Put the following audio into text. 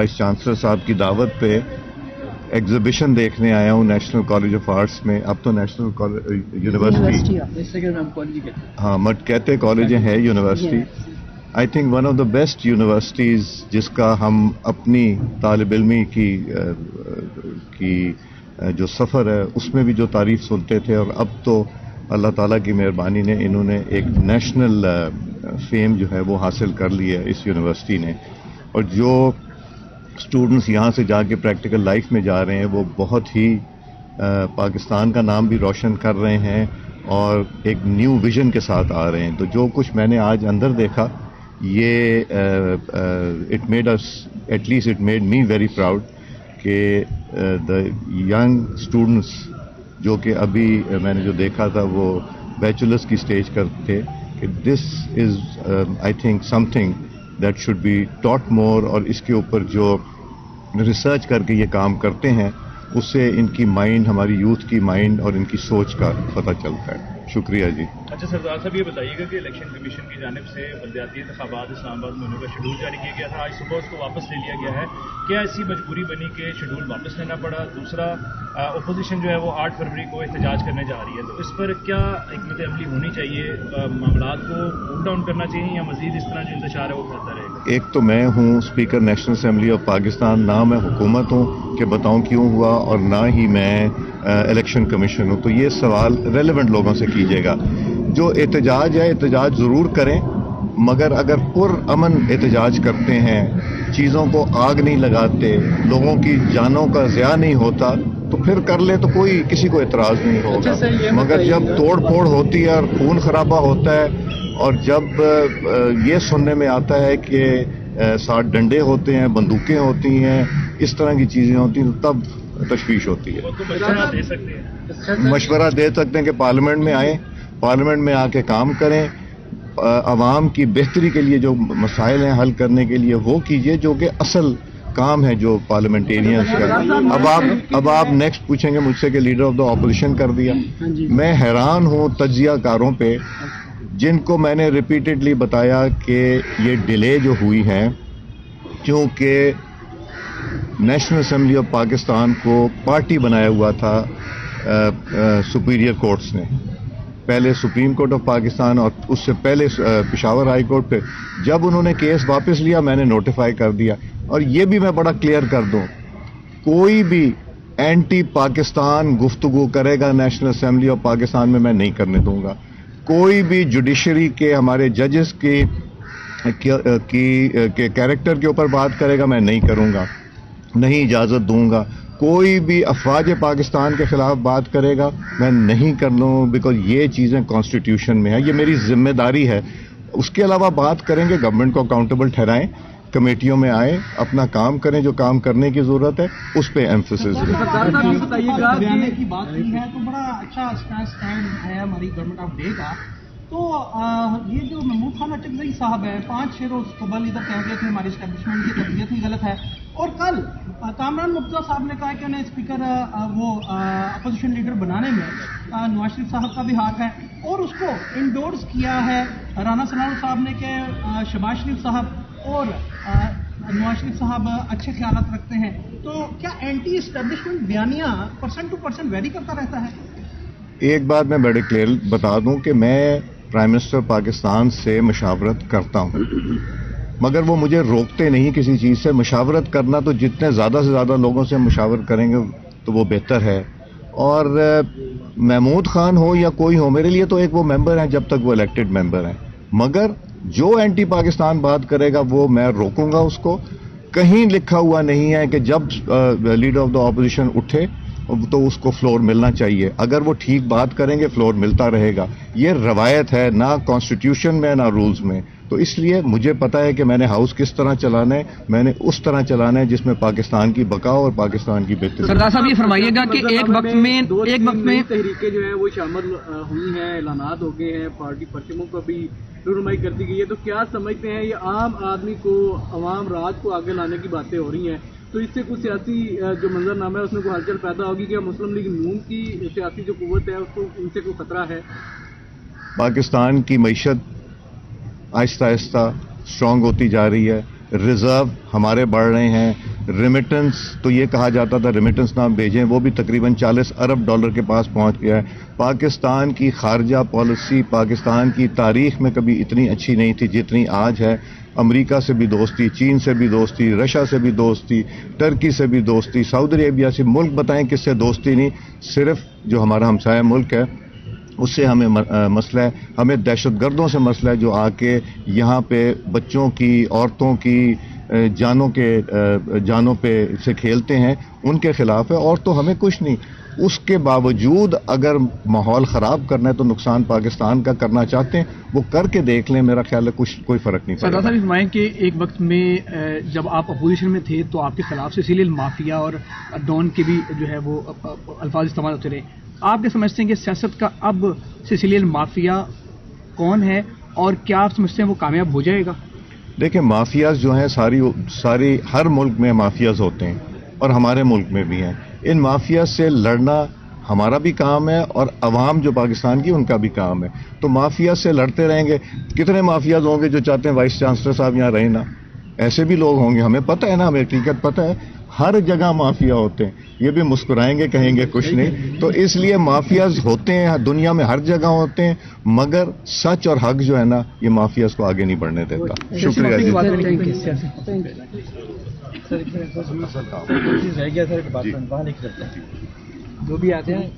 Vice chancellor साहब की दावत पे एग्जीबिशन देखने आया हूँ नेशनल कॉलेज ऑफ आर्ट्स में। अब तो नेशनल यूनिवर्सिटी, हाँ मत कहते कॉलेज है university. I think one of the best universities जिसका हम अपनी तालिब इल्मी की जो सफ़र है उसमें भी जो तारीफ सुनते थे, और अब तो अल्लाह ताला की मेहरबानी ने इन्होंने एक नेशनल फेम जो है वो हासिल कर ली है इस यूनिवर्सिटी ने। और जो स्टूडेंट्स यहाँ से जाके प्रैक्टिकल लाइफ में जा रहे हैं वो बहुत ही पाकिस्तान का नाम भी रोशन कर रहे हैं और एक न्यू विजन के साथ आ रहे हैं। तो जो कुछ मैंने आज अंदर देखा ये it made us, at least it made me very proud कि द यंग स्टूडेंट्स जो कि अभी मैंने जो देखा था वो बैचलर्स की स्टेज कर थे, कि this is I think something that should be taught मोर। और इसके ऊपर जो रिसर्च करके ये काम करते हैं उससे इनकी माइंड, हमारी यूथ की माइंड और इनकी सोच का पता चलता है। शुक्रिया जी। अच्छा सरदार साहब, ये बताइएगा कि इलेक्शन कमीशन की जानिब से बलदियाती इंतखाबात इस्लामाबाद में होने का शेड्यूल जारी किया गया था, आज सुबह उसको वापस ले लिया गया है। क्या ऐसी मजबूरी बनी कि शेड्यूल वापस लेना पड़ा? दूसरा, अपोजिशन जो है वो 8 फरवरी को एहतजाज करने जा रही है, तो इस पर क्या हिकमत अमली होनी चाहिए? मामलात को कूल डाउन करना चाहिए या मजीद इस तरह जो इंतशार है वो फैलता रहेगा? एक तो मैं हूँ speaker national assembly of Pakistan, ना मैं हुकूमत हूँ कि बताऊँ क्यों हुआ, और ना ही मैं इलेक्शन कमीशन हूँ। तो ये सवाल रेलेवेंट लोगों से कीजिएगा। जो एहतजाज है एहतजाज ज़रूर करें, मगर अगर पुरअमन एहतजाज करते हैं, चीज़ों को आग नहीं लगाते, लोगों की जानों का ज़िया नहीं होता, तो फिर कर ले तो कोई किसी को एतराज़ नहीं होगा। मगर जब तोड़ फोड़ होती है और खून खराबा होता है, और जब ये सुनने में आता है कि 60 डंडे होते हैं, बंदूकें होती हैं, इस तरह की चीज़ें होती हैं, तो तब तशवीश होती है। मशवरा दे सकते हैं कि पार्लियामेंट में आएँ, पार्लियामेंट में आके काम करें, आवाम की बेहतरी के लिए जो मसाइल हैं हल करने के लिए वो कीजिए, जो कि असल काम है जो पार्लियामेंटेरियंस का। अब आप नेक्स्ट पूछेंगे मुझसे कि लीडर ऑफ द ऑपोजिशन कर दिया। मैं हैरान हूँ तज्जियाकारों पे, जिनको मैंने रिपीटेडली बताया कि ये डिले जो हुई है क्योंकि नेशनल असेंबली ऑफ पाकिस्तान को पार्टी बनाया हुआ था सुपीरियर कोर्ट्स ने, पहले सुप्रीम कोर्ट ऑफ पाकिस्तान और उससे पहले पेशावर हाई कोर्ट पे। जब उन्होंने केस वापस लिया मैंने नोटिफाई कर दिया। और ये भी मैं बड़ा क्लियर कर दूं, कोई भी एंटी पाकिस्तान गुफ्तगू करेगा नेशनल असेंबली ऑफ पाकिस्तान में मैं नहीं करने दूंगा। कोई भी जुडिशरी के हमारे जजेस के कैरेक्टर के ऊपर बात करेगा मैं नहीं करूंगा, नहीं इजाज़त दूंगा। कोई भी अफवाज पाकिस्तान के खिलाफ बात करेगा मैं नहीं कर लूँ, बिकॉज ये चीज़ें कॉन्स्टिट्यूशन में है, ये मेरी जिम्मेदारी है। उसके अलावा बात करेंगे, गवर्नमेंट को अकाउंटेबल ठहराएं, कमेटियों में आए, अपना काम करें, जो काम करने की जरूरत है उस पर एम्फेसिस दें। बयाने की बात की है तो बड़ा अच्छा स्टैंड है हमारी गवर्नमेंट ऑफ डे का। तो ये जो महमूद खान अचकजई साहब है, 5-6 रोज कबल इधर कह गए थे हमारी इस्टेब्लिशमेंट की तबीयत ही गलत है, और कल कामरान मुर्तज़ा साहब ने कहा कि उन्हें स्पीकर अपोजिशन लीडर बनाने में नवाज शरीफ साहब का भी हाथ है, और उसको इंडोर्स किया है राना सनाउल्लाह साहब ने कि शहबाज शरीफ साहब और नवाज शरीफ साहब अच्छे ख्यालात रखते हैं। तो क्या एंटी इस्टेब्लिशमेंट बयानिया परसेंट टू परसेंट वेरी करता रहता है? एक बात मैं बड़े क्लियर बता दूं कि मैं प्राइम मिनिस्टर पाकिस्तान से मशावरत करता हूं, मगर वो मुझे रोकते नहीं किसी चीज़ से। मशावरत करना तो जितने ज़्यादा से ज़्यादा लोगों से मशावरत करेंगे तो वो बेहतर है। और महमूद खान हो या कोई हो, मेरे लिए तो एक वो मेंबर हैं जब तक वो इलेक्टेड मेंबर हैं, मगर जो एंटी पाकिस्तान बात करेगा वो मैं रोकूंगा उसको। कहीं लिखा हुआ नहीं है कि जब लीडर ऑफ द ऑपोजिशन उठे तो उसको फ्लोर मिलना चाहिए। अगर वो ठीक बात करेंगे फ्लोर मिलता रहेगा, ये रवायत है, ना कॉन्स्टिट्यूशन में ना रूल्स में। तो इसलिए मुझे पता है कि मैंने हाउस किस तरह चलाना है, मैंने उस तरह चलाना है जिसमें पाकिस्तान की बका और पाकिस्तान की बेहतरी। सरदार साहब ये फरमाइएगा कि एक वक्त में तहरीकें जो है वो शामिल हुई हैं, ऐलानात हो गए हैं, पार्टी परचमों को भी रहनुमाई कर दी गई है, तो क्या समझते हैं ये आम आदमी को, अवाम राज को आगे लाने की बातें हो रही हैं, तो इससे कुछ सियासी जो मंजरनामा है उसमें कोई हलचल पैदा होगी? क्या मुस्लिम लीग नून की सियासी जो कुव्वत है उसको, उनसे कोई खतरा है? पाकिस्तान की मईशत आहिस्ता आहिस्ता स्ट्रांग होती जा रही है, ریزرو ہمارے بڑھ رہے ہیں. ریمیٹنس تو یہ کہا جاتا تھا ریمیٹنس نہ بھیجیں, وہ بھی تقریباً $40 ارب کے پاس پہنچ گیا ہے. پاکستان کی خارجہ پالیسی پاکستان کی تاریخ میں کبھی اتنی اچھی نہیں تھی جتنی آج ہے. امریکہ سے بھی دوستی, چین سے بھی دوستی, رشیا سے بھی دوستی, ٹرکی سے بھی دوستی, سعودی عربیہ سے. ملک بتائیں کس سے دوستی نہیں, صرف جو ہمارا ہمسایہ ملک ہے اس سے ہمیں مسئلہ ہے. ہمیں دہشت گردوں سے مسئلہ ہے جو آ کے یہاں پہ بچوں کی, عورتوں کی جانوں پہ سے کھیلتے ہیں, ان کے خلاف ہے. اور تو ہمیں کچھ نہیں. اس کے باوجود اگر ماحول خراب کرنا ہے تو نقصان پاکستان کا کرنا چاہتے ہیں, وہ کر کے دیکھ لیں. میرا خیال ہے کوئی فرق نہیں پڑتا. صاحب فرمائیں کہ ایک وقت میں جب آپ اپوزیشن میں تھے تو آپ کے خلاف سیسیلیل مافیا اور ڈان کے بھی جو ہے وہ الفاظ استعمال ہوتے رہے. آپ کیا سمجھتے ہیں کہ سیاست کا اب سیسیلیل مافیا کون ہے اور کیا آپ سمجھتے ہیں وہ کامیاب ہو جائے گا؟ دیکھیں, مافیاز جو ہیں ساری ہر ملک میں مافیاز ہوتے ہیں اور ہمارے ملک میں بھی ہیں. ان مافیا سے لڑنا ہمارا بھی کام ہے اور عوام جو پاکستان کی ان کا بھی کام ہے. تو مافیا سے لڑتے رہیں گے. کتنے مافیاز ہوں گے جو چاہتے ہیں وائس چانسلر صاحب یہاں رہیں نا, ایسے بھی لوگ ہوں گے. ہمیں پتہ ہے نا, ہمیں حقیقت پتہ ہے. ہر جگہ مافیا ہوتے ہیں. یہ بھی مسکرائیں گے, کہیں گے کچھ نہیں. تو اس لیے مافیاز ہوتے ہیں دنیا میں ہر جگہ ہوتے ہیں, مگر سچ اور حق جو ہے نا یہ مافیاز کو آگے نہیں بڑھنے دیتا. شکریہ جی. جو بھی آتے ہیں